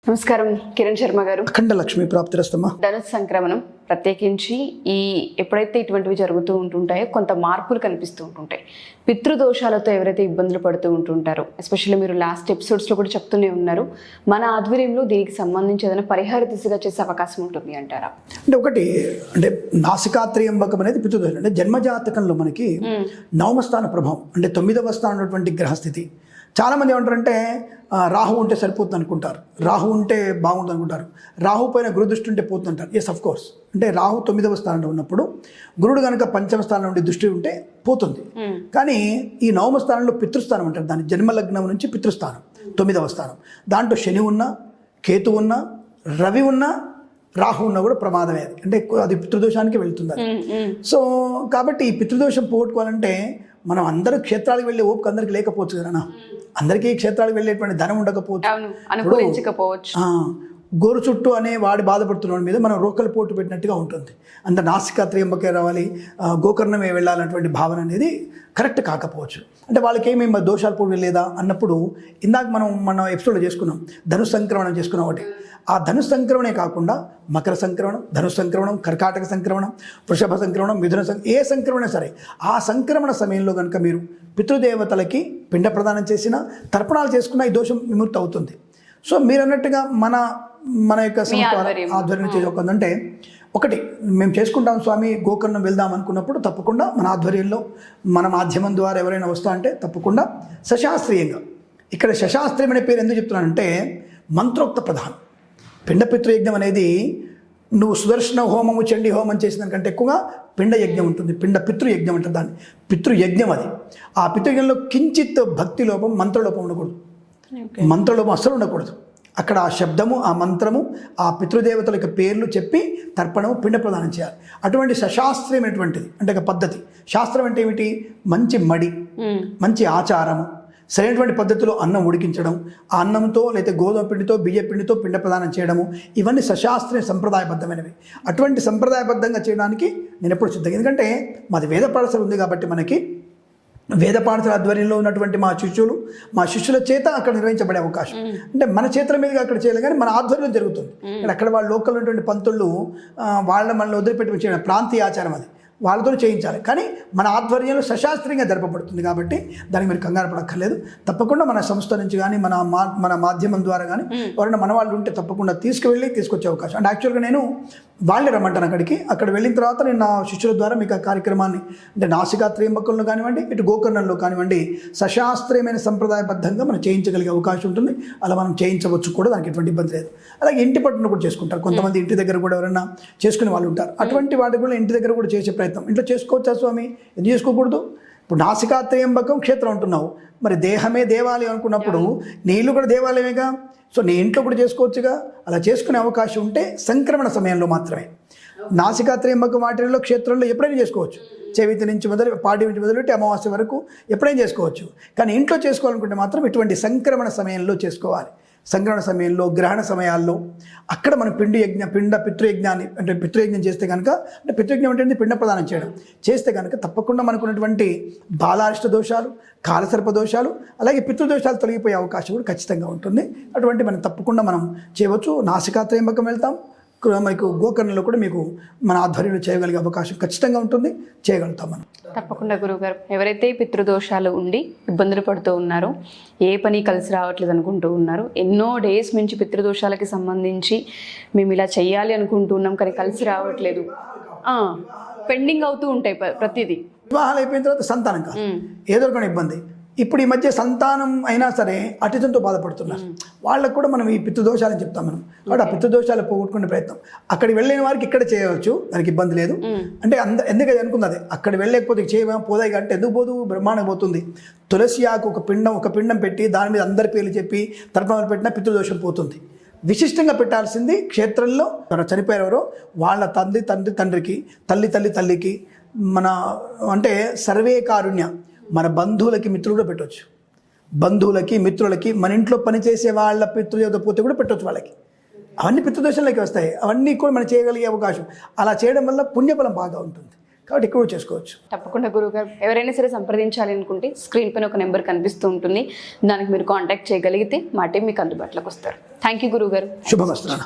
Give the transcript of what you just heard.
నమస్కారం కిరణ్ శర్మ గారు. అఖండ లక్ష్మి ప్రాప్తిరస్తమా. ధనుసు సంక్రమణం ప్రత్యేకించి ఎప్పుడైతే ఇటువంటివి జరుగుతూ ఉంటుంటాయో కొంత మార్పులు కనిపిస్తూ ఉంటుంటాయి. పితృదోషాలతో ఎవరైతే ఇబ్బందులు పడుతూ ఉంటుంటారో, ఎస్పెషల్లీ మీరు లాస్ట్ ఎపిసోడ్స్లో కూడా చెప్తూనే ఉన్నారు, మన ఆధ్వర్యంలో దీనికి సంబంధించి ఏదైనా పరిహార దిశగా చేసే అవకాశం ఉంటుంది అంటారా? అంటే నాసికాత్రియంబకం అనేది పితృదోషం. అంటే జన్మజాతకంలో మనకి నవమస్థాన ప్రభావం, అంటే 9వ స్థానం ఉన్నటువంటి గ్రహస్థితి. చాలామంది ఏమంటారంటే రాహు ఉంటే సరిపోతుంది అనుకుంటారు, రాహు ఉంటే బాగుంటుంది అనుకుంటారు, రాహు పైన గురు దృష్టి ఉంటే పోతుంది అంటారు. Yes, of course. అంటే రాహు 9వ స్థానంలో ఉన్నప్పుడు గురుడు కనుక 5వ స్థానంలో ఉండి దృష్టి ఉంటే పోతుంది. కానీ ఈ 9వ స్థానంలో పితృస్థానం అంటారు, దాని జన్మలగ్నం నుంచి పితృస్థానం 9వ స్థానం. దాంట్లో శని ఉన్నా, కేతు ఉన్నా, రవి ఉన్నా, రాహు ఉన్నా కూడా ప్రమాదమే. అంటే అది పితృదోషానికి వెళ్తుంది అది. సో కాబట్టి ఈ పితృదోషం పోగొట్టుకోవాలంటే మనం అందరూ క్షేత్రాలకు వెళ్ళే ఓపిక అందరికి లేకపోవచ్చు కదా, అందరికీ క్షేత్రాలకు వెళ్ళేటువంటి ధనం ఉండకపోవచ్చు. గోరు చుట్టూ అనే వాడి బాధపడుతున్న మీద మనం రోకలు పోటు పెట్టినట్టుగా ఉంటుంది. అంత నాసికాత్రియంబకే రావాలి, గోకర్ణమే వెళ్ళాలన్నటువంటి భావన అనేది కరెక్ట్ కాకపోవచ్చు. అంటే వాళ్ళకి ఏమేమి దోషాలు పోటీ లేదా అన్నప్పుడు, ఇందాక మన ఎపిసోడ్లో చేసుకున్నాం, ధనుసు సంక్రమణం చేసుకున్నాం. ఒకటి ఆ ధనుసు సంక్రమణే కాకుండా మకర సంక్రమణం, ధనుసు సంక్రమణం, కర్కాటక సంక్రమణం, వృషభ సంక్రమణం, మిథున ఏ సంక్రమణ సరే, ఆ సంక్రమణ సమయంలో కనుక మీరు పితృదేవతలకి పిండ ప్రదానం చేసినా, తర్పణాలు చేసుకున్నా ఈ దోషం విముక్తి అవుతుంది. సో మీరు అన్నట్టుగా మన యొక్క సంస్థ ఆధ్వర్యం చేసుకోందంటే, ఒకటి మేము చేసుకుంటాం స్వామి, గోకర్ణం వెళ్దాం అనుకున్నప్పుడు తప్పకుండా మన ఆధ్వర్యంలో మన మాధ్యమం ద్వారా ఎవరైనా వస్తా అంటే తప్పకుండా సశాస్త్రీయంగా. ఇక్కడ సశాస్త్రీయం అనే పేరు ఎందుకు చెప్తున్నానంటే మంత్రోక్త ప్రధానం. పిండ పితృయజ్ఞం అనేది నువ్వు సుదర్శన హోమము, చండీ హోమం చేసిన దానికంటే ఎక్కువగా పిండ యజ్ఞం ఉంటుంది. పిండ పితృయజ్ఞం అంటారు దాన్ని, పితృయజ్ఞం అది. ఆ పితృయజ్ఞంలో కించిత్ భక్తి లోపం, మంత్రలోపం ఉండకూడదు. మంత్రలోపం అస్సలు ఉండకూడదు. అక్కడ ఆ శబ్దము, ఆ మంత్రము, ఆ పితృదేవతల యొక్క పేర్లు చెప్పి తర్పణము, పిండ ప్రదానం చేయాలి. అటువంటి సశాస్త్రీయమైనటువంటిది, అంటే ఒక పద్ధతి. శాస్త్రం అంటే ఏమిటి? మంచి మడి, మంచి ఆచారము, సరైనటువంటి పద్ధతిలో అన్నం ఉడికించడం, ఆ అన్నంతో లేదా గోధుమ పిండితో, బియ్య పిండితో పిండ ప్రదానం చేయడము, ఇవన్నీ సశాస్త్రీయ సంప్రదాయబద్ధమైనవి. అటువంటి సంప్రదాయబద్ధంగా చేయడానికి నేను ఎప్పుడు సిద్ధంగా. ఎందుకంటే మాది వేద పాఠశాల ఉంది కాబట్టి మనకి వేద పాఠశాల ఆధ్వర్యంలో ఉన్నటువంటి మా శిష్యుల చేత అక్కడ నిర్వహించబడే అవకాశం. అంటే మన చేతుల మీదుగా అక్కడ చేయాలి, కానీ మన ఆధ్వర్యంలో జరుగుతుంది. అక్కడ వాళ్ళ లోకల్ ఉన్నటువంటి పంతుళ్ళు మనల్ని వదిలిపెట్టి చేయడం ప్రాంతీయ ఆచారం, అది వాళ్ళతో చేయించాలి. కానీ మన ఆధ్వర్యంలో సశాస్త్రీయంగా జరపబడుతుంది కాబట్టి దానికి మీరు కంగారు పడక్కర్లేదు. తప్పకుండా మన సంస్థ నుంచి కానీ మన మాధ్యమం ద్వారా కానీ ఎవరైనా మన వాళ్ళు ఉంటే తప్పకుండా తీసుకొచ్చే అవకాశం. అంటే యాక్చువల్గా నేను వాళ్ళే రమ్మంటాను అక్కడ వెళ్ళిన తర్వాత నేను నా శిష్యుల ద్వారా మీకు ఆ కార్యక్రమాన్ని, అంటే నాసికాత్రియంబకంలో కానివ్వండి, ఇటు గోకర్ణంలో కానివ్వండి, సశాస్త్రీయమైన సంప్రదాయబద్ధంగా మనం చేయించగలిగే అవకాశం ఉంటుంది. అలా మనం చేయించవచ్చు కూడా, దానికి ఎటువంటి ఇబ్బంది లేదు. అలాగే ఇంటి పట్టున కూడా చేసుకుంటారు కొంతమంది, ఇంటి దగ్గర కూడా ఎవరైనా చేసుకునే వాళ్ళు ఉంటారు. అటువంటి వాటి కూడా ఇంటి దగ్గర కూడా చేసే ప్రయత్నం. ఇంట్లో చేసుకోవచ్చా స్వామి? ఎందుకు చేసుకోకూడదు? ఇప్పుడు నాసికాత్రియంబకం క్షేత్రం అంటున్నావు, మరి దేహమే దేవాలయం అనుకున్నప్పుడు నీ ఇల్లు కూడా దేవాలయమేగా. సో నీ ఇంట్లో కూడా చేసుకోవచ్చుగా. అలా చేసుకునే అవకాశం ఉంటే సంక్రమణ సమయంలో మాత్రమే. నాసికాత్రియంబకం వాటిల్లో క్షేత్రంలో ఎప్పుడైనా చేసుకోవచ్చు. చవితి నుంచి పాటి నుంచి మొదలుపెట్టి అమావాస్య వరకు ఎప్పుడైనా చేసుకోవచ్చు. కానీ ఇంట్లో చేసుకోవాలనుకుంటే మాత్రం ఇటువంటి సంక్రమణ సమయంలో చేసుకోవాలి. సంక్రమణ సమయంలో, గ్రహణ సమయాల్లో అక్కడ మనం పిండ పితృయజ్ఞాన్ని, అంటే పితృయజ్ఞం చేస్తే కనుక, అంటే పితృయజ్ఞం అంటే పిండ ప్రదానం చేయడం చేస్తే కనుక తప్పకుండా మనకున్నటువంటి బాలారిష్ట దోషాలు, కాలసర్ప దోషాలు, అలాగే పితృదోషాలు తొలగిపోయే అవకాశం కూడా ఖచ్చితంగా ఉంటుంది. అటువంటి మనం తప్పకుండా మనం చేయవచ్చు. నాసికాత్రియంబకం వెళ్తాం, మీకు గోకర్ణంలో కూడా మీకు మన ఆధ్వర్యంలో చేయగలిగే అవకాశం ఖచ్చితంగా ఉంటుంది, చేయగలుగుతాం మనం. తప్పకుండా గురువుగారు. ఎవరైతే పితృదోషాలు ఉండి ఇబ్బందులు పడుతూ ఉన్నారో, ఏ పని కలిసి రావట్లేదు అనుకుంటూ ఉన్నారు, ఎన్నో డేస్ నుంచి పితృదోషాలకి సంబంధించి మేము ఇలా చెయ్యాలి అనుకుంటున్నాం కానీ కలిసి రావట్లేదు, పెండింగ్ అవుతూ ఉంటాయి ప్రతిదీ. వివాహాలు అయిపోయిన తర్వాత సంతానం కాదు, ఏదో ఒక ఇబ్బంది. ఇప్పుడు ఈ మధ్య సంతానం అయినా సరే అటిజంతో బాధపడుతున్నారు. వాళ్ళకు కూడా మనం ఈ పితృదోషాలని చెప్తాం మనం. కాబట్టి ఆ పితృదోషాలు పోగొట్టుకునే ప్రయత్నం అక్కడికి వెళ్ళిన వారికి ఇక్కడ చేయవచ్చు, దానికి ఇబ్బంది లేదు. అంటే ఎందుకది అనుకున్నది, అక్కడ వెళ్ళలేకపోతే పోదాయి అంటే ఎందుకు పోదు, బ్రహ్మాండం పోతుంది. తులసి ఆకు ఒక పిండం పెట్టి దాని మీద అందరి పేర్లు చెప్పి తర్పణాలు పెట్టినా పితృదోషం పోతుంది. విశిష్టంగా పెట్టాల్సింది క్షేత్రంలో చనిపోయారెవరో వాళ్ళ తండ్రికి, తల్లికి, మన అంటే సర్వే కారుణ్య, మన బంధువులకి, మిత్రులు కూడా పెట్టవచ్చు. బంధువులకి, మిత్రులకి, మన ఇంట్లో పనిచేసే వాళ్ళ పితృదేవత పోతే కూడా పెట్టవచ్చు వాళ్ళకి. అవన్నీ పితృదోషంలోకి వస్తాయి. అవన్నీ కూడా మనం చేయగలిగే అవకాశం. అలా చేయడం వల్ల పుణ్యఫలం బాగా ఉంటుంది. కాబట్టి ఎక్కువ చేసుకోవచ్చు. తప్పకుండా గురువుగారు, ఎవరైనా సరే సంప్రదించాలి అనుకుంటే స్క్రీన్ పైన ఒక నెంబర్ కనిపిస్తూ ఉంటుంది, దానికి మీరు కాంటాక్ట్ చేయగలిగితే మా టీం మీకు అందుబాటులోకి వస్తారు. థ్యాంక్ యూ గురువుగారు. శుభమస్తు.